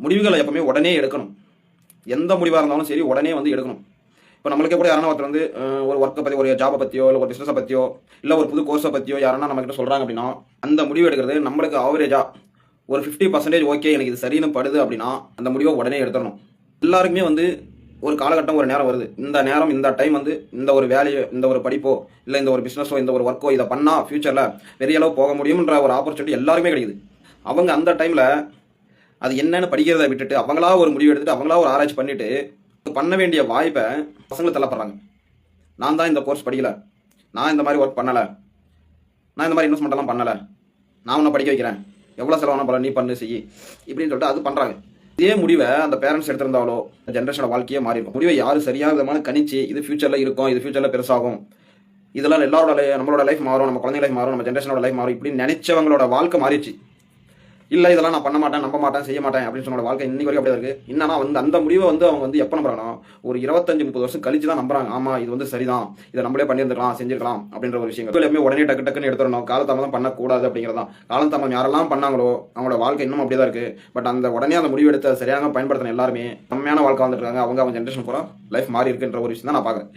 முடிவுகளை எப்பவுமே உடனே எடுக்கணும். எந்த முடிவாக இருந்தாலும் சரி உடனே வந்து எடுக்கணும். இப்போ நம்மளுக்கே கூட யாரான ஒருத்தர் வந்து ஒரு ஒர்க்கை பற்றி, ஒரு ஜாபை பற்றியோ, இல்லை ஒரு பிஸ்னஸை பற்றியோ, இல்லை ஒரு புது கோர்ஸை பற்றியோ யாரா நம்மகிட்ட சொல்கிறாங்க அப்படின்னா, அந்த முடிவு எடுக்கிறது நம்மளுக்கு ஆவரேஜாக ஒரு 50% ஓகே, எனக்கு இது சரின்னு படுது அப்படின்னா அந்த முடிவை உடனே எடுத்துடணும். எல்லாருக்குமே வந்து ஒரு காலகட்டம், ஒரு நேரம் வருது. இந்த நேரம், இந்த டைம் வந்து இந்த ஒரு வேலையோ, இந்த ஒரு படிப்போ, இல்லை இந்த ஒரு பிஸ்னஸோ, இந்த ஒரு ஒர்க்கோ இதை பண்ணால் ஃபியூச்சரில் பெரிய அளவு போக முடியும்ன்ற ஒரு ஆப்பர்ச்சுனிட்டி எல்லாருமே கிடைக்குது. அவங்க அந்த டைமில் அது என்னன்னு படிக்கிறத விட்டுட்டு அவங்களா ஒரு முடிவு எடுத்துட்டு அவங்களா ஒரு ஆராய்ச்சி பண்ணிட்டு பண்ண வேண்டிய வாய்ப்பை பசங்களை தள்ளப்படுறாங்க. நான் தான் இந்த கோர்ஸ் படிக்கல, நான் இந்த மாதிரி ஒர்க் பண்ணலை, நான் இந்த மாதிரி இன்வெஸ்ட்மெண்ட்லாம் பண்ணலை, நான் உன்னை படிக்க வைக்கிறேன், எவ்வளோ செலவான பல நீ பண்ணு செய்யி இப்படின்னு சொல்லிட்டு அது பண்ணுறாங்க. இதே முடிவை அந்த பேரண்ட்ஸ் எடுத்திருந்தாலோ ஜென்ரேஷனோட வாழ்க்கையே மாறி இருக்கும். முடிவை யார் சரியான விதமான கணிச்சு இது ஃபியூச்சரில் இருக்கும், இது ஃபியூச்சரில் பெருசாகும், இதெல்லாம் எல்லாரோட நம்மளோட லைஃப் மாறும், நம்ம குழந்தைங்க லைஃப் மாறும், நம்ம ஜென்ரேஷனோட லைஃப் மாறும் இப்படின்னு நினைச்சவங்களோட வாழ்க்கை மாறிடுச்சு. இல்லை இதெல்லாம் நான் பண்ண மாட்டேன், நம்ப மாட்டேன், செய்ய மாட்டேன் அப்படின்னு சொன்ன வாழ்க்கை இன்னைக்கு வரைக்கும் அப்படியே இருக்குது. என்னன்னா வந்து அந்த முடிவை வந்து அவங்க வந்து எப்போ நம்புறாங்கன்னா ஒரு 25-30 வருஷம் கழிச்சு தான் நம்புறாங்க. ஆமா இது வந்து சரிதான், இதை நம்மளே பண்ணியிருந்துக்கலாம், செஞ்சிருக்கலாம் அப்படின்ற ஒரு விஷயங்கள் எப்பவுமே உடனே டக்கு டக்குன்னு எடுத்துடணும். காலதாமதம் பண்ணக்கூடாது அப்படிங்கிறதான். காலதாமதம் யாரெல்லாம் பண்ணாங்களோ அவங்களோட வாழ்க்கை இன்னும் அப்படியே தான் இருக்குது. பட் அந்த உடனே அந்த முடிவு எடுத்து சரியாக பயன்படுத்தின எல்லாருமே உண்மையான வாழ்க்கை வந்துட்டு இருக்காங்க. அவங்க ஜென்ரேஷன் பூரா லைஃப் மாறி இருக்குன்ற ஒரு விஷயம் தான் நான் பார்க்குறேன்.